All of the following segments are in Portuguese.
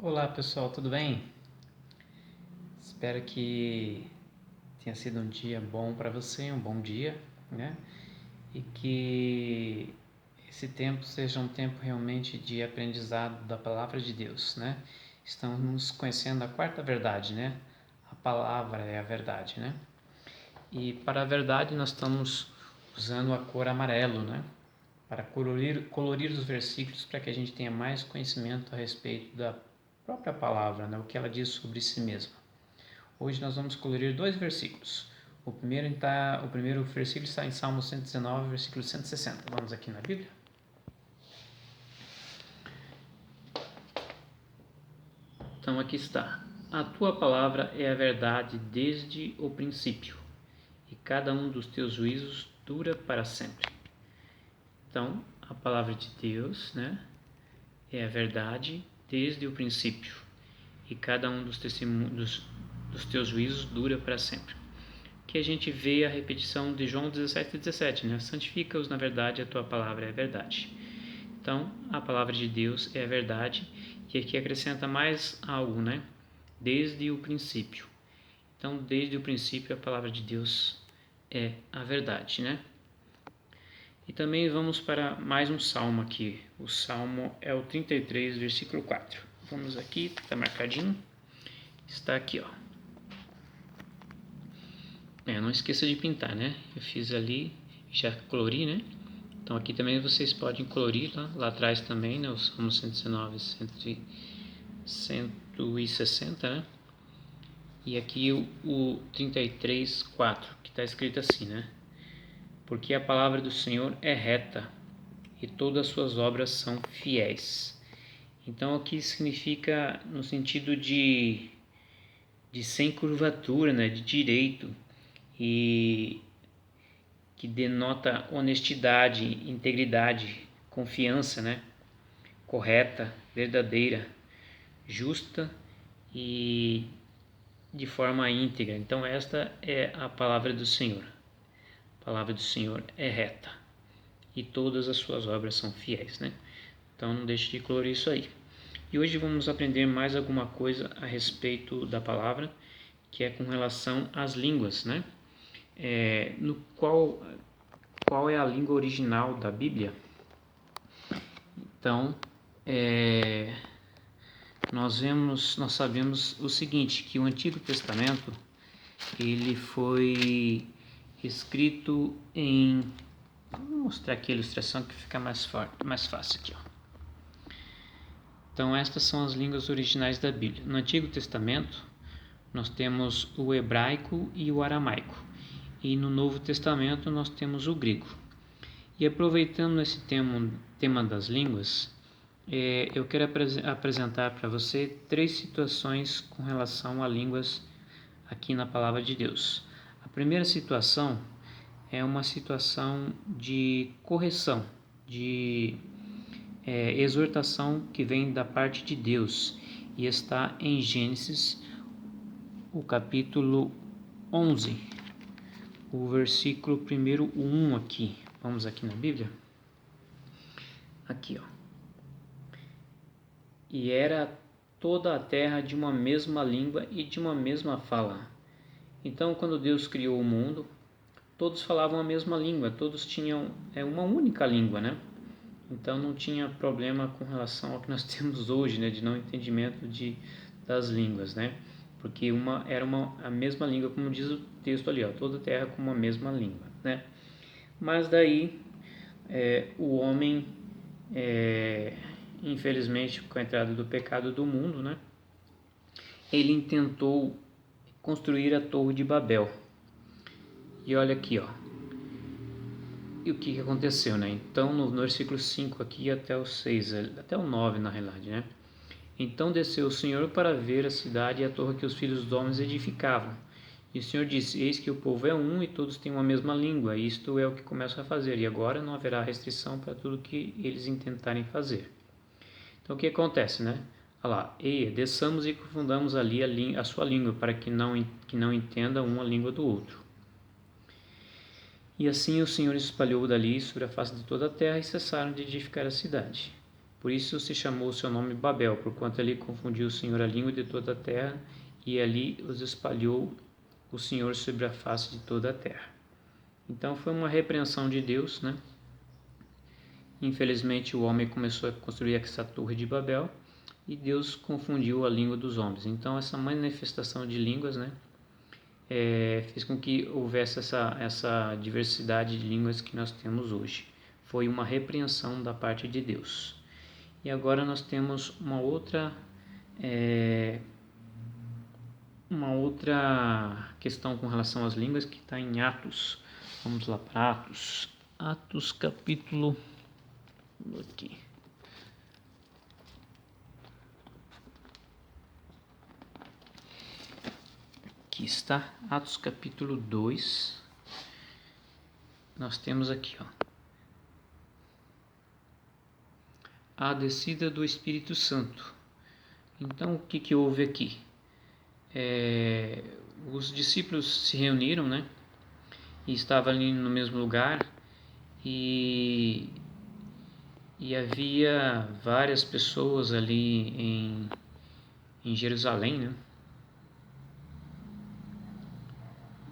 Olá pessoal, tudo bem? Espero que tenha sido um dia bom para você, um bom dia, né? E que esse tempo seja um tempo realmente de aprendizado da palavra de Deus, né? Estamos conhecendo a quarta verdade, né? A palavra é a verdade, né? E para a verdade nós estamos usando a cor amarelo, né? Para colorir os versículos para que a gente tenha mais conhecimento a respeito da própria palavra, né? O que ela diz sobre si mesma. Hoje nós vamos colorir dois versículos. O primeiro versículo está em Salmo 119, versículo 160. Vamos aqui na Bíblia. Então aqui está. A tua palavra é a verdade desde o princípio, e cada um dos teus juízos dura para sempre. Então, a palavra de Deus, né, é a verdade desde o princípio, e cada um dos teus juízos dura para sempre. Que a gente vê a repetição de João 17:17, né? Santifica-os na verdade, a tua palavra é a verdade. Então, a palavra de Deus é a verdade, e aqui acrescenta mais algo, né? Desde o princípio. Então, desde o princípio, a palavra de Deus é a verdade, né? E também vamos para mais um salmo aqui. O salmo é o 33, versículo 4. Vamos aqui, está marcadinho. Está aqui, ó. Não esqueça de pintar, né? Eu fiz ali, já colori, né? Então aqui também vocês podem colorir lá atrás também, né? Os Salmos 119, 160, né? E aqui o 33, 4, que está escrito assim, né? Porque a palavra do Senhor é reta e todas as suas obras são fiéis. Então aqui significa no sentido de sem curvatura, né? De direito, e que denota honestidade, integridade, confiança, né? Correta, verdadeira, justa e de forma íntegra. Então esta é a palavra do Senhor. A palavra do Senhor é reta e todas as suas obras são fiéis, né? Então não deixe de colorir isso aí. E hoje vamos aprender mais alguma coisa a respeito da palavra, que é com relação às línguas, né? No qual é a língua original da Bíblia? Então, nós sabemos o seguinte, que o Antigo Testamento ele foi escrito em... Vou mostrar aqui a ilustração que fica mais fácil aqui, ó. Então estas são as línguas originais da Bíblia. No Antigo Testamento nós temos o hebraico e o aramaico, e no Novo Testamento nós temos o grego. E aproveitando esse tema das línguas, eu quero apresentar para você 3 situações com relação a línguas aqui na Palavra de Deus. A primeira situação é uma situação de correção, de exortação que vem da parte de Deus, e está em Gênesis, o capítulo 11, o versículo 1 aqui. Vamos aqui na Bíblia. Aqui, ó. E era toda a terra de uma mesma língua e de uma mesma fala. Então, quando Deus criou o mundo, todos falavam a mesma língua, todos tinham uma única língua, né? Então não tinha problema com relação ao que nós temos hoje, né, de não entendimento das línguas, né? Porque era a mesma língua, como diz o texto ali, ó, toda a terra com uma mesma língua, né? Mas daí o homem, infelizmente, com a entrada do pecado do mundo, né, ele intentou construir a Torre de Babel. E olha aqui, ó. E o que aconteceu, né? Então, no versículo 5 aqui até o 6, até o 9 na realidade, né? Então desceu o Senhor para ver a cidade e a torre que os filhos dos homens edificavam. E o Senhor disse, eis que o povo é um e todos têm uma mesma língua, e isto é o que começam a fazer, e agora não haverá restrição para tudo que eles intentarem fazer. Então o que acontece, né? Olha lá, desçamos e confundamos ali a sua língua, para que não entenda um a língua do outro. E assim o Senhor espalhou dali sobre a face de toda a terra e cessaram de edificar a cidade. Por isso se chamou o seu nome Babel, porquanto ali confundiu o Senhor a língua de toda a terra, e ali os espalhou o Senhor sobre a face de toda a terra. Então foi uma repreensão de Deus, né? Infelizmente o homem começou a construir essa torre de Babel e Deus confundiu a língua dos homens. Então essa manifestação de línguas, né, fez com que houvesse essa diversidade de línguas que nós temos hoje. Foi uma repreensão da parte de Deus. E agora nós temos uma outra questão com relação às línguas que está em Atos. Vamos lá para Atos. Atos capítulo... Aqui. Aqui está, Atos capítulo 2. Nós temos aqui, a descida do Espírito Santo. Então, o que houve aqui? Os discípulos se reuniram, né? E estavam ali no mesmo lugar e havia várias pessoas ali em Jerusalém, né?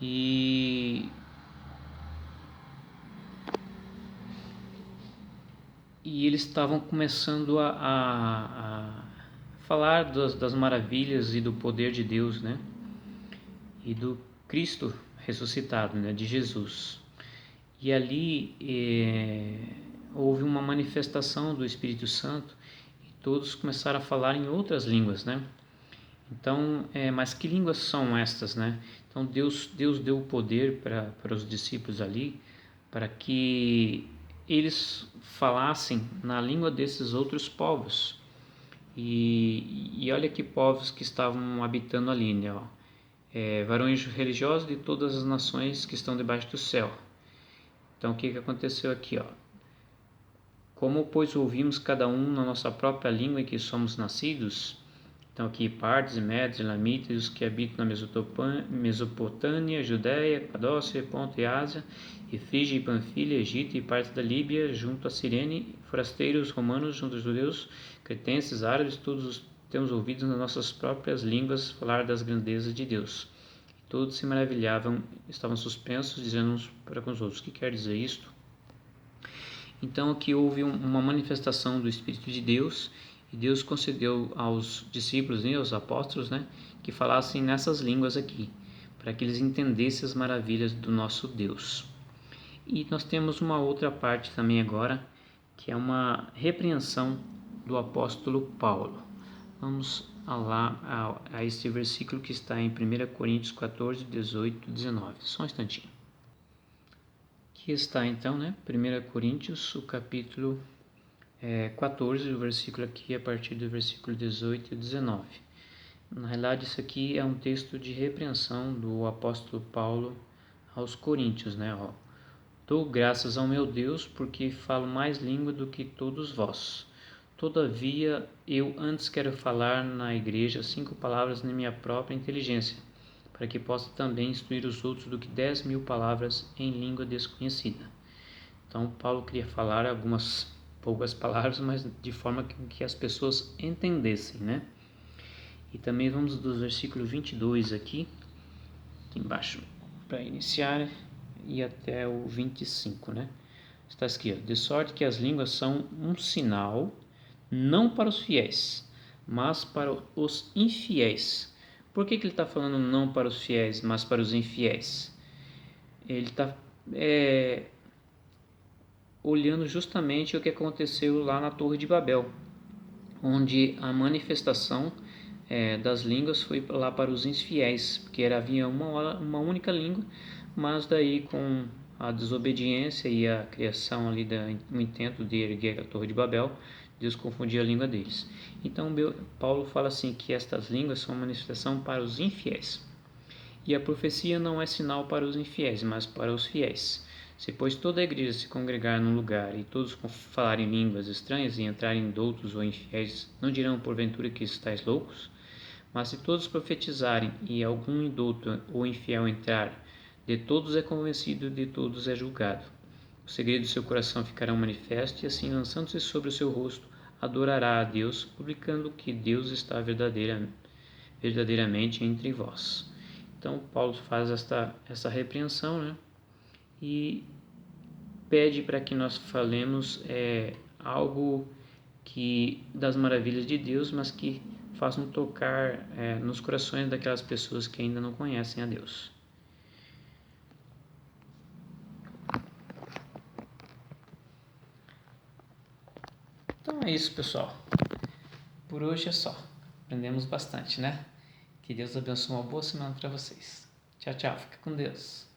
E eles estavam começando a falar das maravilhas e do poder de Deus, né? E do Cristo ressuscitado, né? De Jesus. E ali houve uma manifestação do Espírito Santo e todos começaram a falar em outras línguas, né? Então, mas que línguas são estas, né? Então Deus deu o poder para os discípulos ali, para que eles falassem na língua desses outros povos. E olha que povos que estavam habitando ali, né? Varões religiosos de todas as nações que estão debaixo do céu. Então o que aconteceu aqui, Como, pois, ouvimos cada um na nossa própria língua em que somos nascidos? Então aqui partes, medes, elamitas, os que habitam na Mesopotâmia, Judéia, Cadócia, Ponto e Ásia, e Frígia e Panfilha, Egito e parte da Líbia, junto a Cirene, forasteiros romanos, junto aos judeus, cretenses, árabes, todos temos ouvido nas nossas próprias línguas falar das grandezas de Deus. Todos se maravilhavam, estavam suspensos, dizendo uns para com os outros: o que quer dizer isto? Então aqui houve uma manifestação do Espírito de Deus, e Deus concedeu aos discípulos e aos apóstolos, né, que falassem nessas línguas aqui, para que eles entendessem as maravilhas do nosso Deus. E nós temos uma outra parte também agora, que é uma repreensão do apóstolo Paulo. Vamos lá a este versículo que está em 1 Coríntios 14, 18 e 19. Só um instantinho. Aqui está então, né? 1 Coríntios, o capítulo 14, o versículo aqui a partir do versículo 18 e 19. Na realidade, isso aqui é um texto de repreensão do apóstolo Paulo aos coríntios, né? Dou graças ao meu Deus, porque falo mais língua do que todos vós. Todavia, eu antes quero falar na igreja 5 palavras na minha própria inteligência, para que possa também instruir os outros do que 10.000 palavras em língua desconhecida. Então, Paulo queria falar algumas poucas palavras, mas de forma que as pessoas entendessem, né? E também vamos do versículo 22 aqui embaixo, para iniciar, e até o 25, né? Está escrito: de sorte que as línguas são um sinal, não para os fiéis, mas para os infiéis. Por que ele está falando não para os fiéis, mas para os infiéis? Ele está olhando justamente o que aconteceu lá na Torre de Babel, onde a manifestação das línguas foi lá para os infiéis, porque havia uma única língua, mas daí com a desobediência e a criação ali do intento de erguer a Torre de Babel, Deus confundia a língua deles. Então Paulo fala assim que estas línguas são manifestação para os infiéis. E a profecia não é sinal para os infiéis, mas para os fiéis. Se, pois, toda a igreja se congregar num lugar e todos falarem línguas estranhas e entrarem doutos ou infiéis, não dirão porventura que estáis loucos? Mas se todos profetizarem e algum indouto ou infiel entrar, de todos é convencido, de todos é julgado. O segredo do seu coração ficará manifesto, e assim, lançando-se sobre o seu rosto, adorará a Deus, publicando que Deus está verdadeiramente entre vós. Então, Paulo faz essa repreensão, né? E pede para que nós falemos algo que das maravilhas de Deus, mas que façam tocar nos corações daquelas pessoas que ainda não conhecem a Deus. Então é isso, pessoal. Por hoje é só. Aprendemos bastante, né? Que Deus abençoe uma boa semana para vocês. Tchau, tchau. Fica com Deus.